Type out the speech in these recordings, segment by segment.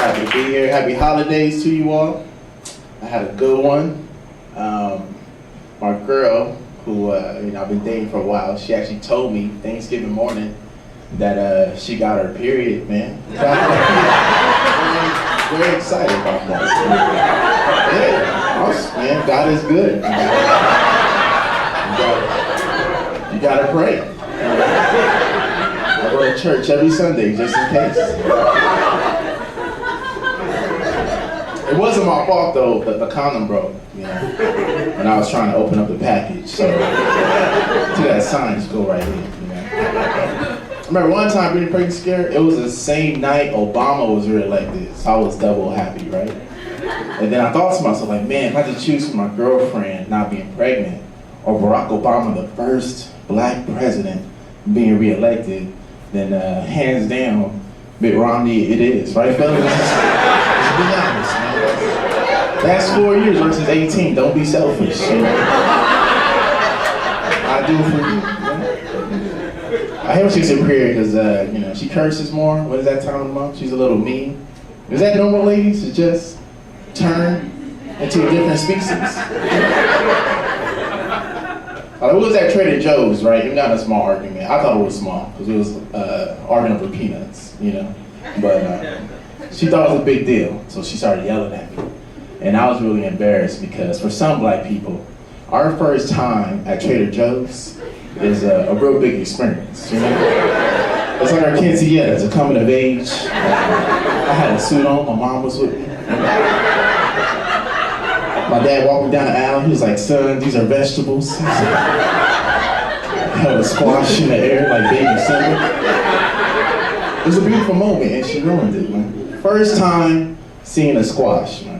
Happy to be here. Happy holidays to you all. I had a good one. My girl, who I've been dating for a while, she actually told me Thanksgiving morning that she got her period, man. So I'm very excited about that. Yeah, awesome, man. God is good. You gotta pray. I go to church every Sunday just in case. It wasn't my fault though, but the condom broke, and I was trying to open up the package. So to that sign, just go right in. I remember one time being pretty scared. It was the same night Obama was reelected, so I was double happy, right? And then I thought to myself, like, man, if I had to choose for my girlfriend not being pregnant or Barack Obama, the first black president being reelected, then hands down, Mitt Romney it is, right, fellas? Let's be honest, man. That's 4 years versus 18. Don't be selfish. I do it for you. I hate when she's in prayer because she curses more. What is that time of the month? She's a little mean. Is that normal, ladies? To just turn into a different species? It was at Trader Joe's, right? We got in a small argument. I thought it was small because it was arguing over peanuts, But she thought it was a big deal, so she started yelling at me. And I was really embarrassed because for some black people, our first time at Trader Joe's is a real big experience, It's like our quinceañera, it's a coming of age. I had a suit on, my mom was with me. My dad walked me down the aisle, he was like, son, these are vegetables. He held a squash in the air like baby Simba. It was a beautiful moment and she ruined it, man. First time seeing a squash, man.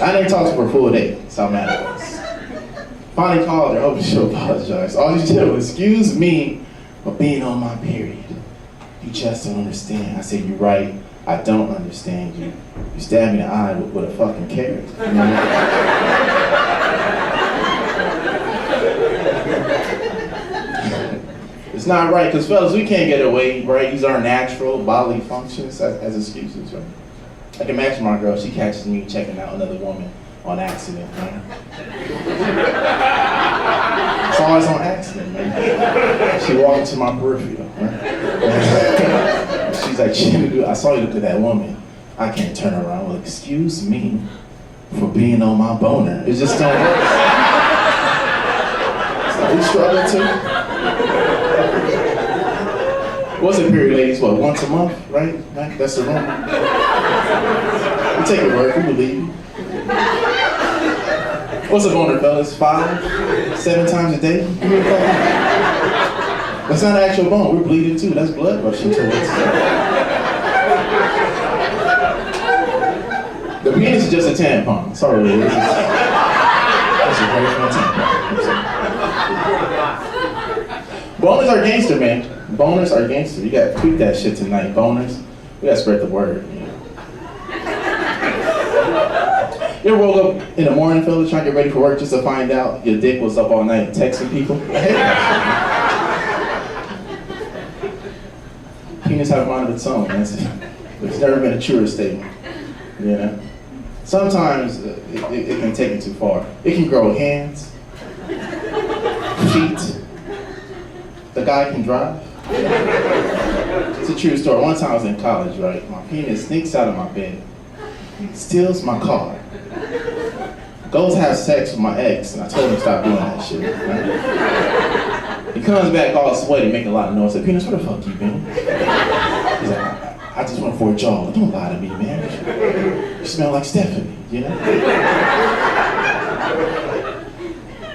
I didn't talk to her for a full day, so I'm mad at us. Finally called her, hoping she'll apologize. All she did was, excuse me for being on my period. You just don't understand. I said, you're right, I don't understand you. You stabbed me in the eye with a fucking carrot. It's not right, because fellas, we can't get away, right? These are natural bodily functions as excuses, right? I can imagine my girl, she catches me checking out another woman on accident, right? It's always on accident, man. She walked into my peripheral, right? She's like, Chinedu, I saw you look at that woman. I can't turn around. Well, excuse me for being on my boner. It just don't work. So we struggle too. What's the period, ladies? What, once a month, right? That's the norm. We take a word, we believe you. What's a boner, fellas? 5, 7 times a day? That's not an actual bone. We're bleeding too. That's blood rushing to us. The penis is just a tampon. Sorry, ladies. That's a very small tampon. Boners are gangster, man. Boners are gangster. You gotta tweet that shit tonight. Boners. We gotta spread the word. You ever woke up in the morning, fellas, trying to get ready for work just to find out your dick was up all night texting people? Penis have a mind of its own. It's never been a truer statement. Sometimes it can take it too far. It can grow hands, feet. The guy can drive. It's a true story. One time I was in college, right? My penis sneaks out of my bed, steals my car, goes to have sex with my ex, and I told him to stop doing that shit. Right? He comes back all sweaty, making a lot of noise. I said, Penis, where the fuck you been? He's like, I just went for a jog. Don't lie to me, man. You smell like Stephanie,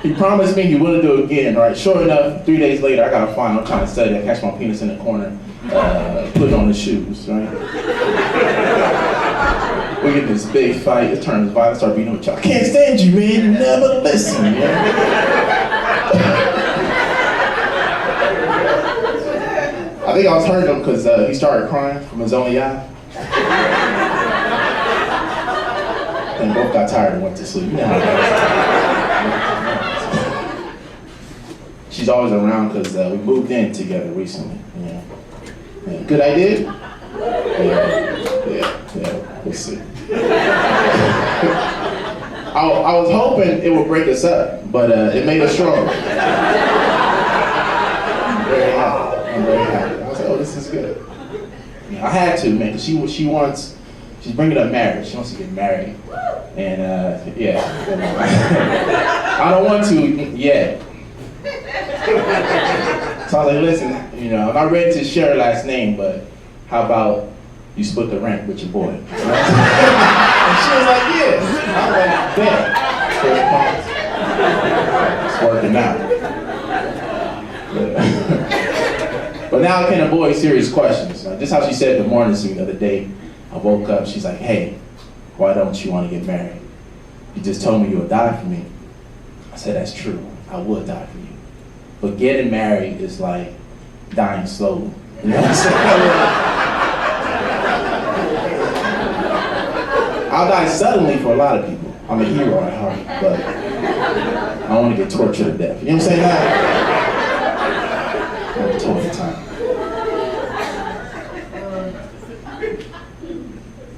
He promised me he wouldn't do it again, right? Sure enough, 3 days later, I got a fine. I'm trying to study. I catch my penis in the corner, put on his shoes, right? We get this big fight. It turns violent. Start beating with y'all. I can't stand you, man. You never listen, I think I was hurting him because he started crying from his only eye. And both got tired and went to sleep. She's always around because we moved in together recently. Good idea? Yeah, we'll see. I was hoping it would break us up, but it made us stronger. I'm very happy. I was like, oh, this is good. I had to, man, because she's bringing up marriage. She wants to get married. And I don't want to yet. So I was like, listen, I'm not ready to share her last name, but how about you split the rent with your boy? And she was like, yeah. I was like, bet. It's working out. But now I can't avoid serious questions. Like, just how she said good morning to me the other day. I woke up, she's like, hey, why don't you want to get married? You just told me you would die for me. I said, that's true. I would die for you. But getting married is like dying slowly. You know what I'm saying? I'll die suddenly for a lot of people. I'm a hero at heart, but I don't want to get tortured to death. You know what I'm saying? I'm tortured time.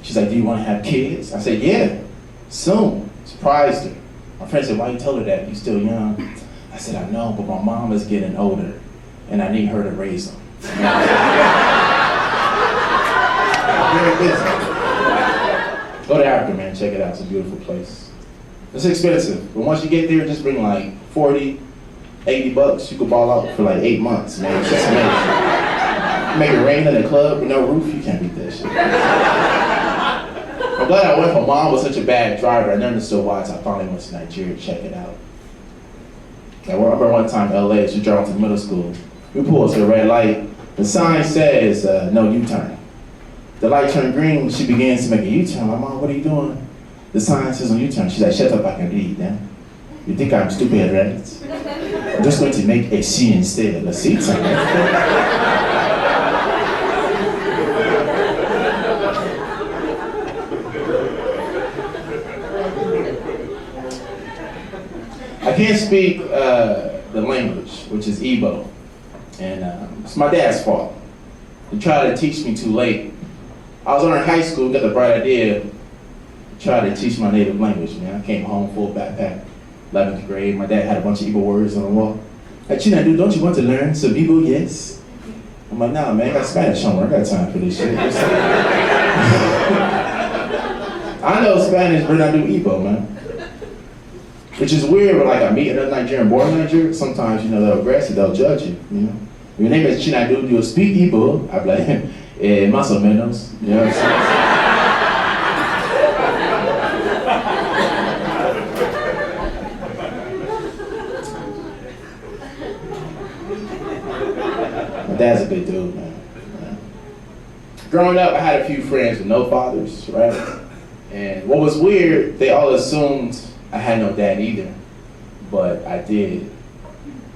She's like, do you want to have kids? I said, yeah, soon. Surprised her. My friend said, why you tell her that? You still young? I said, I know, but my mom is getting older, and I need her to raise them. Very busy. Go to Africa, man. Check it out. It's a beautiful place. It's expensive, but once you get there, just bring like 40, 80 bucks. You could ball out for like 8 months, man. It's just amazing. You make it rain in the club with no roof, you can't beat that shit. I'm glad I went. My mom was such a bad driver. I never understood why, so I finally went to Nigeria to check it out. I remember one time in LA, she drove to middle school. We pulled to the red light. The sign says, no U-turn. The light turned green, she begins to make a U-turn. My mom, what are you doing? The sign says no U-turn. She's like, shut up, I can read, man. You think I'm stupid, right? I'm just going to make a C instead, a C turn. I can't speak the language, which is Igbo, and it's my dad's fault. He tried to teach me too late. I was in high school, got the bright idea to try to teach my native language, man. I came home full backpack, 11th grade. My dad had a bunch of Igbo words on the wall. Like, Chinedu, don't you want to learn some Igbo? Yes. I'm like, nah, man, I got Spanish somewhere. I got time for this shit. I know Spanish, but I do Igbo, man. Which is weird, but like I meet another Nigerian born in Nigeria, sometimes, they're aggressive, they'll judge you, Your name is Chinedu, you'll speak Igbo. I'm like, más o menos. You know what I'm saying? My dad's a good dude, man. Growing up, I had a few friends with no fathers, right? And what was weird, they all assumed I had no dad either, but I did.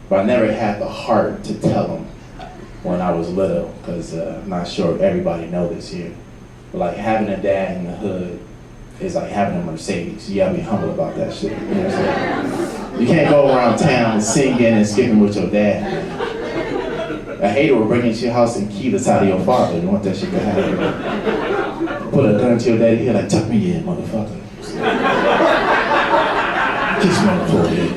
But I never had the heart to tell them when I was little, because I'm not sure if everybody knows this here. But like having a dad in the hood is like having a Mercedes. You gotta be humble about that shit. You know what I'm saying? You can't go around town singing and skipping with your dad. A hater will bring you to your house and key the side of your father. You want that shit to happen. Put a gun to your daddy here, like, tuck me in, motherfucker. Kiss me on the forehead.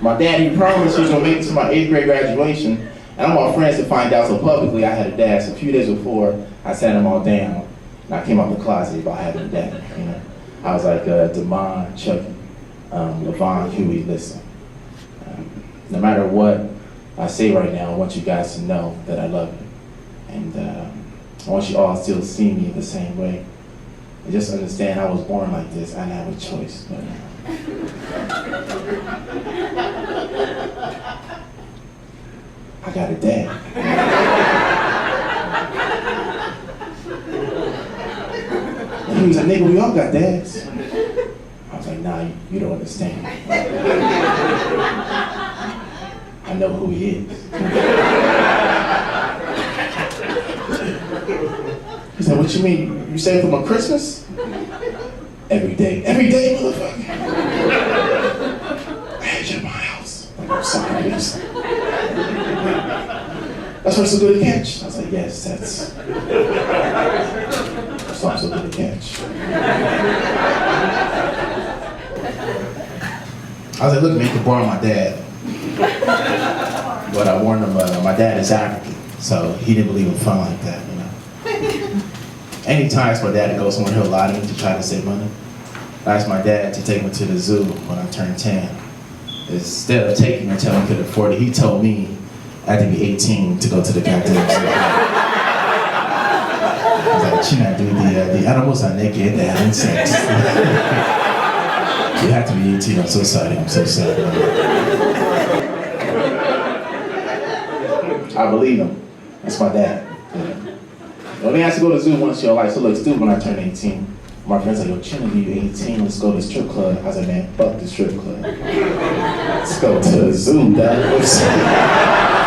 My daddy promised he was gonna make it to my 8th grade graduation, and I want my friends to find out so publicly I had a dad. So a few days before, I sat them all down, and I came out the closet about having a dad. I was like, Damon, Chucky, Levon, Huey, listen. No matter what I say right now, I want you guys to know that I love you, and I want you all still to see me the same way. And just understand I was born like this. I didn't have a choice. But, I got a dad. And he was like, nigga, we all got dads. I was like, nah, you don't understand. I know who he is. He said, what you mean? You saved him on Christmas? Every day, motherfucker. I had you in my house. I'm sorry, please. That's why I'm so good at catch. I was like, yes, that's why I'm so good at catch. I was like, look, man, you can borrow my dad. But I warned him, my dad is African, so he didn't believe in fun like that, you know. Anytime I asked my dad to go somewhere, he'll lie to me to try to save money. I asked my dad to take me to the zoo when I turned 10. Instead of taking me until I could afford it, he told me I had to be 18 to go to the goddamn zoo. I was like, Chinedu, the animals are naked, they have insects. You have to be 18, I'm so sorry, I'm so sorry. I believe him. That's my dad. Yeah. When they asked to go to the zoo once in your life, so let's do it when I turn 18. My friends like, yo, Chinedu, you 18, let's go to the strip club. I was like, man, fuck the strip club. Let's go to the zoo, dad.